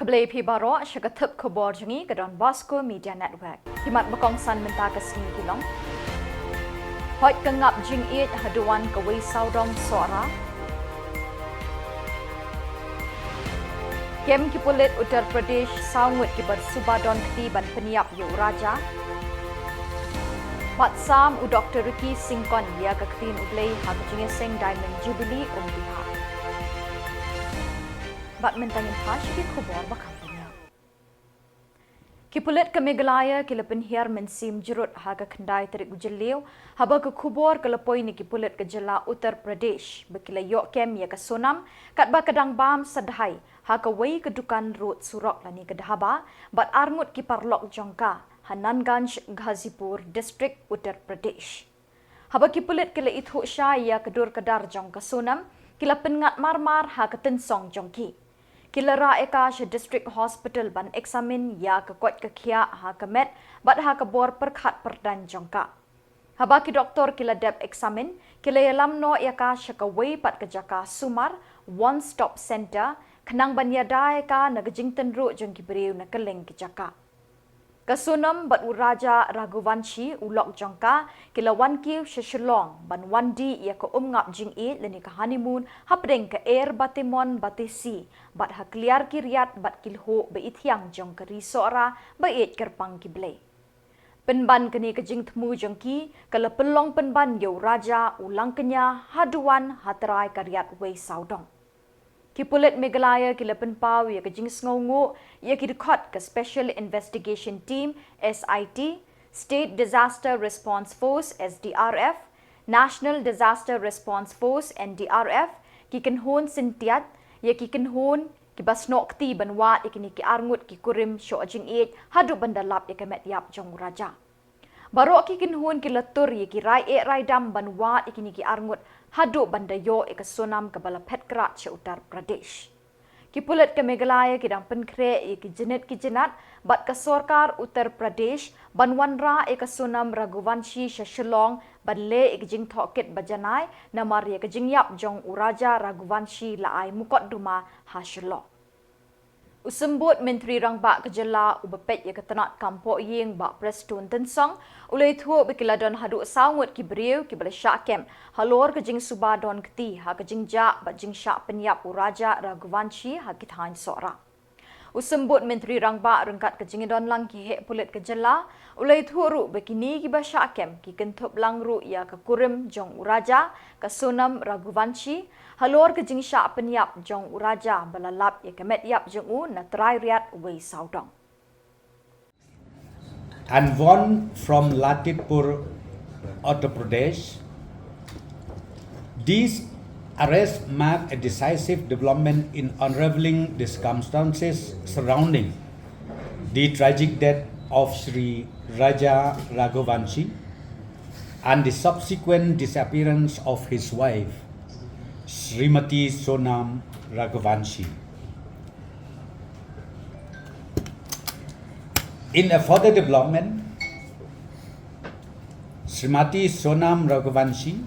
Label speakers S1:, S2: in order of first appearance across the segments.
S1: Keblai pi baro syakatup Khuborjylla ke donbosco media network. Himat bakong san menta ke sini Jyllong. Hoi kengap jing it haduan ke wei saudong suara. Kem ki pulit Uttar Pradesh saungut ki bersubadon kti ban peniap yu raja. Bat sam u Dr. Ricky Singkon ya ke ktin ublei ha ke seng diamond jubilee biha. Bat mentangin hash ki Khubor bakhamnya. Kipulit ke Meghalaya kilapin hiar mensim jurut ha ke kendai terik Jylliew haba ke Khubor ke lepoi ni kipulit ke Jylla Uttar Pradesh bekila yok kem ya ke sonam kat ba kadang bam sadhai ha ke wei ke dukan road surok lani ke dahaba bat armut ki parlok jongka Hananganj Ghazipur district Uttar Pradesh. Haba kipulit kila ithu sya ya ke dur kedar jongka sonam kilapin ngat marmar ha ke tensong jongki. Kilara Ekash District Hospital ban eksamin ya ke kot ke kia ha ke met bat ha ke bor perkhat perdan jongka. Haba ki doktor kila dep eksamin kila yalam no Ekash ke wei pat ke jaka sumar one stop center kenang ban yadai ka nagajing tenru jong ki beriu na keleng ki jaka. Kasunam bat uraja Raghuvanshi ulok jongka kila wan kiu Shillong ban wandi ya ke ngap jing e leni ke honeymoon hapdeng ke air batimon batisi bat ha kliar ki riat bat kilho be ithiang jong ke risora ba et kerpang ki blei. Penban kini ke jing temu jongki kala pelong penban yo raja ulang kenya haduan hatrai kariat wei saudong. Kipulit Meghalaya kila penpau ya ke jing sngongo ya ki dekot ke Special Investigation Team SIT, State Disaster Response Force SDRF, National Disaster Response Force NDRF, ki kenhon sintiat ya ki kenhon ki basnok ti banwa ikini ki arngut ki kurim syo jing it hadu bandalap ya ke met yap jong raja. Baro ki kenhon ki latur ya ki rai dam banwa ikini ki arngut hadu bandayo ke sonam ke bala petkrat che Uttar Pradesh. Ki pulit ke Meghalaya ki dang penkre ki jenet ki jenat bat ke sorkar Uttar Pradesh banwanra ke sonam Raghuvanshi Shillong banle ke jing thoket bajanai namar ke jing yap jong uraja Raghuvanshi laai mukot duma ha Shillong. Usembut Menteri Rangbak ke Jylla ubepet ya ketenat kampo ying bak prestun tensong ulai thuo bekila don hadu saungut ki beriu ki bala syakem halor ke jing subadon kti ha ke jing ja bat jing syak penyap uraja Raghuvanshi ha kithain sora. Usembut Menteri Rangbak rengkat ke jing don lang ki hek pulit ke Jylla ulai thuo ru bekini ki ba syakem ki kentup lang ru ya ke kurim jong uraja ke sunam Raghuvanshi halor ke jing syak penyap jong uraja balalap ya kemet yap jong u na trai riat wei saudong.
S2: And one from Latipur, Uttar Pradesh. These arrests mark a decisive development in unraveling the circumstances surrounding the tragic death of Sri Raja Raghuvanshi and the subsequent disappearance of his wife, Srimati Sonam Raghuvanshi. In a further development, Srimati Sonam Raghuvanshi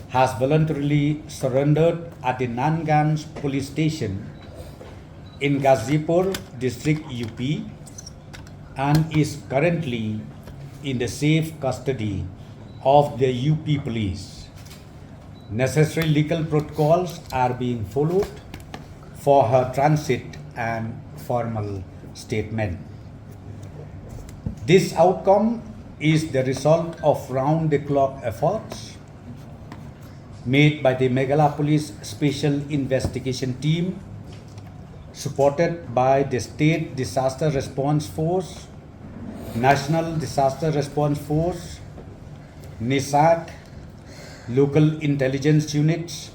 S2: has voluntarily surrendered at the Nanganj police station in Ghazipur district UP and is currently in the safe custody of the UP police. Necessary legal protocols are being followed for her transit and formal statement. This outcome is the result of round-the-clock efforts made by the Meghalaya Police Special Investigation Team, supported by the State Disaster Response Force, National Disaster Response Force, NEHU, local intelligence units,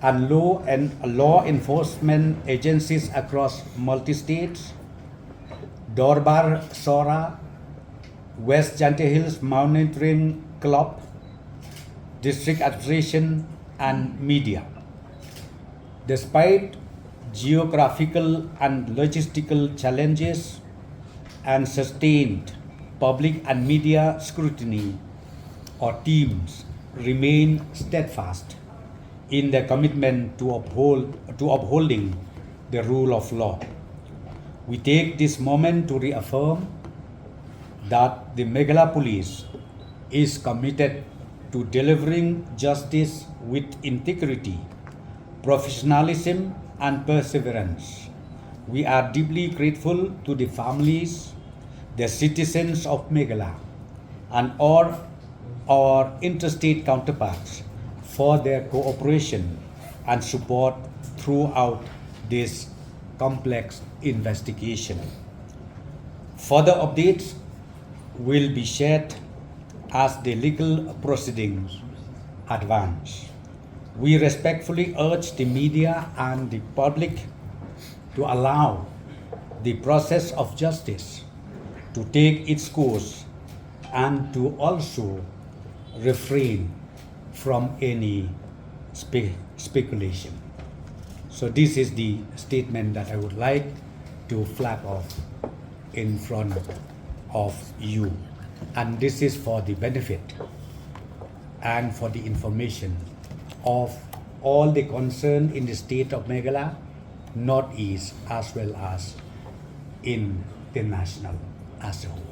S2: and law enforcement agencies across multi-states, Dorbar Sora, West Jante Hills Monitoring Club, District Administration and media. Despite geographical and logistical challenges and sustained public and media scrutiny, our teams remain steadfast in their commitment to upholding the rule of law. We take this moment to reaffirm that the Meghalaya Police is committed to delivering justice with integrity, professionalism, and perseverance. We are deeply grateful to the families, the citizens of Meghalaya, and all our interstate counterparts for their cooperation and support throughout this complex investigation. Further updates will be shared as the legal proceedings advance. We respectfully urge the media and the public to allow the process of justice to take its course and to also refrain from any speculation. So this is the statement that I would like to flag off in front of you, and this is for the benefit and for the information of all the concerned in the state of Meghalaya, Northeast, as well as in the national as a whole.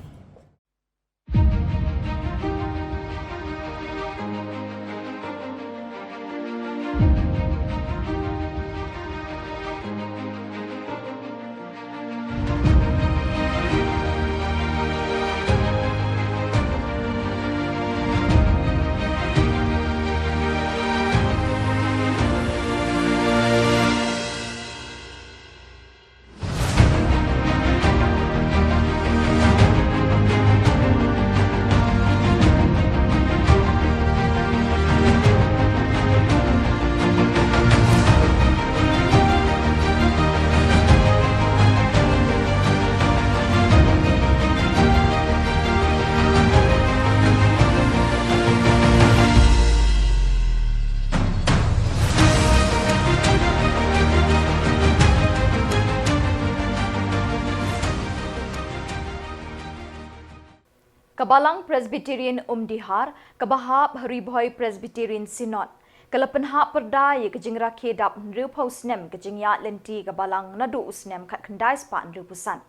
S1: Kabalang Presbyterian Dihar, Kabahap Hariboy Presbyterian Synod, Kalapanha Perda ye kajingra kedap nrupau snem kajingya lenti Kabalang nadu usnem kat kendai spa nrupusan.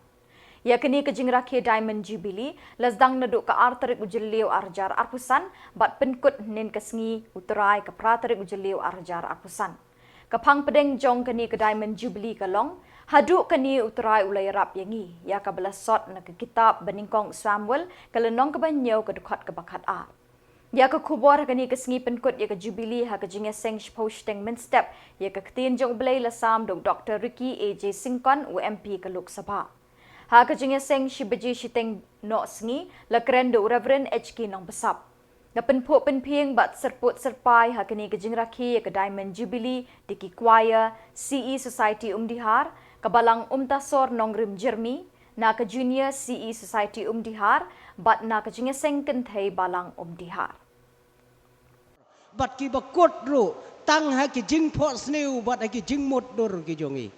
S1: Ya kini kajingra ke Diamond Jubilee, lasdang nadu ka artarik Jylliew arjar arpusan, bat penkut nin kasngi uterai ka pratarik Jylliew arjar arpusan. Kapang pedeng jong kini ke Diamond Jubilee kalong, haduk kani uterai ulai rap yangi, ya kabela sot na ke kitab beningkong Samuel, kalenong kebanyaw kedukat kebakat a. Ya ke Khubor kani kesngi penkut ya ke Jubilee ha ke jinga seng posting minstep, ya ke ketin jong belai lasam dok Dr. Ricky AJ Singkon UMP ke Lok Sabha. Ha ke jinga seng shibaji shiteng no sngi, la kerendo Reverend HK nong besap. Na penpuk penpieng bat serput serpai ha kani ke jingraki ya ke Diamond Jubilee, Diki Choir, CE Society Dihar, Kabalang Tasor Nongrim Jermi, na ke Junior CE Society Dihar, bat na ke jingeseng kenthei balang Dihar.
S3: Bat ki bakut ru, tang ha ki jing pot sneu, bat ha ki jing mot dor ki jongi.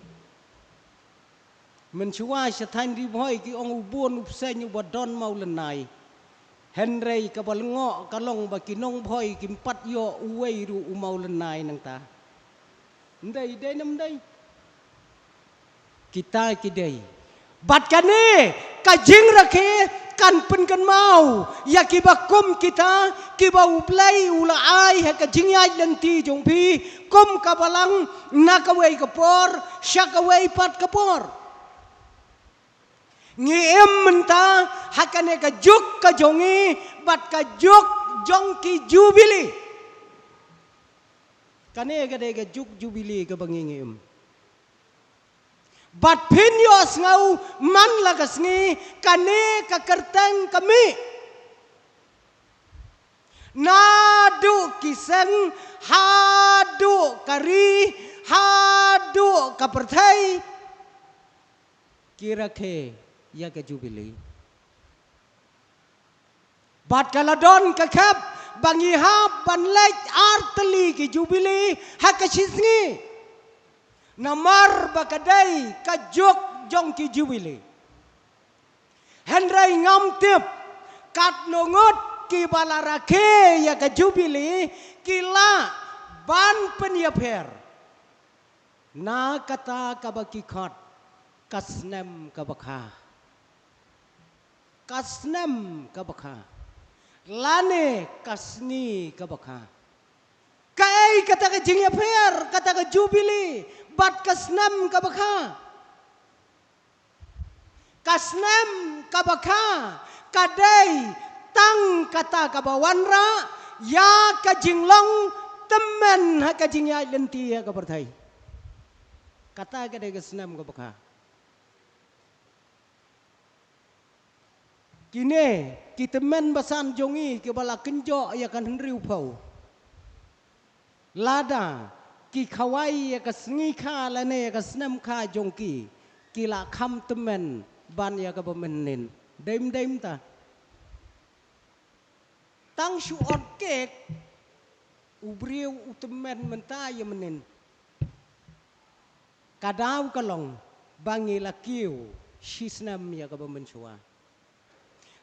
S3: Mencuai setan di boy ki ong ubun upsenya bat don mau lenai. Henry kabalengo kalong baki nong boy ki empat yo uwei ru umau lenai nang ta. Ndai dai nam dai. Kita kidai bat kane kajing rakhe kan pen kan mau ya kibakum kita kibau play ula ai ha kajing ai lenti jong pi kum kabalang nakawei kapor syakawei pat kapor ngiem menta hakane kajuk kajongi bat kajuk jongki Jubilee kane gade kajuk Jubilee ka bangingim bat pinyos ngau man lagasngi kane kakerteng kami nadu kiseng hadu kari hadu kapertai kirakhe ya ke Jubilee bat kaladon kakap bangihap banlek arteli ke Jubilee hakashisngi namar bakadai kajuk jong ki Jubilee Henry ngam tip kat nongot ki balarake ya ke Jubilee kila ban penyaper na kata kabakikot kasnem kabakha kasnem kabakha lane kasni kabakha kai kata ka jingya fair kata ka jubili bat kasnem kabakha kasnem kabakha kadai tang kata kabawanra ya ka jinglong temen ha ka jingya lenti ha ka perthai kata kadai kasnem kabakha kini kita men basan jongi ke bala kenjo ya kan henriu pau lada ki khawai ya ka sngi kha la ne ya ka snam kha jongki ki la kham temen ban ya ka bemenin dem ta tang shu on kek ubriu utemen menta ya menin kadau kalong bangi la kiu shisnam ya ka bemenchua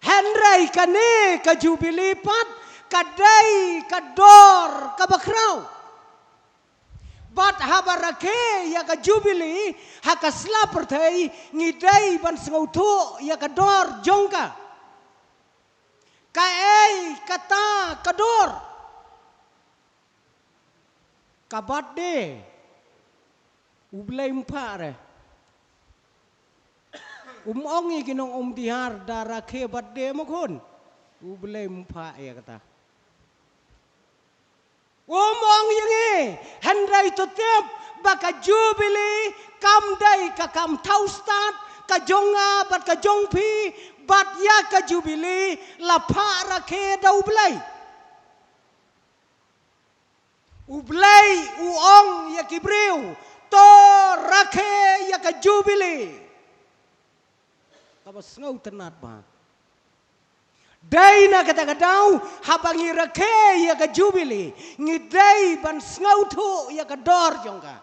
S3: Henry kane ka jubili pat kadai kador kabakrau bat habarake ya ka jubili hakasla perthai ngidai ban sngautu ya kador jongka kaei kata kador kabade ublai mpare ongi kinong dihar dara ke badde mokon ublai mpa ya kata ong yangi handai totep baka jubili kam dai ka kam taustat ka jonga bat ka jongpi bat ya ka jubili la pha ra ke da ublai uong ya kibriu to rakhe ya ka jubili kabas ngau tenat ba dai na kata kadau habangi rakhe ya ka jubili ngidai ban ngau thu ya ka dor jongka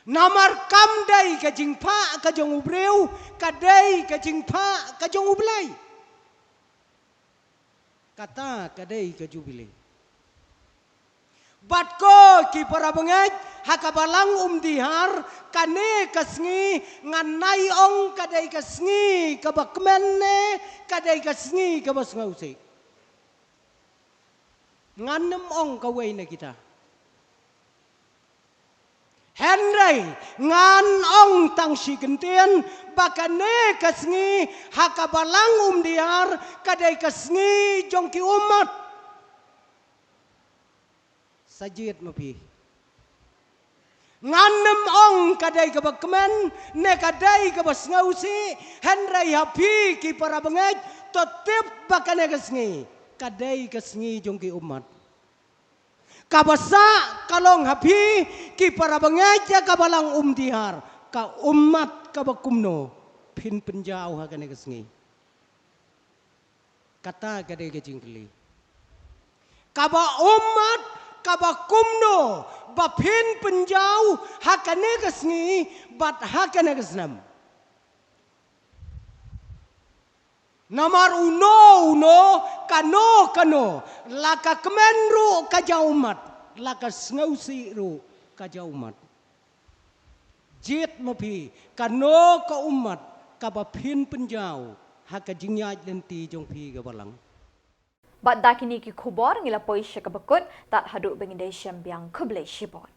S3: namar kam dai ka jingpha ka jong ubreu ka dai ka jingpha ka jong ublai kata ka dai ka jubili batko ki para bengaj hakabalang dihar kane kasngi nganai ong kadai kasngi kabakmenne kadai kasngi kabasngausi nganem ong kawai na kita Henry ngan ong tang si kentien bakane kasngi hakabalang dihar kadai kasngi jongki umat sajid mapi nganem ong kadai ka bakmen ne kadai ka basngausi henrai hapi ki para bengaj totip bakane kasngi kadai kasngi jongki umat kabasa kalong hapi ki para bengaj ya kabalang dihar ka umat ka bakumno pin penjau hakane kasngi kata kadai ka jingkli kaba umat kabakumno bapin penjau hakane kasngi bat hakane kasnam namar uno kano laka kemenru kajaumat laka snausi ru kajaumat jit mapi kano ka umat kabapin penjau hakajingyaj lenti jongpi gabalang
S1: Bat dakini ki Khubor ngila poi syakabakut tat haduk bengidai syambiang kublai shibon.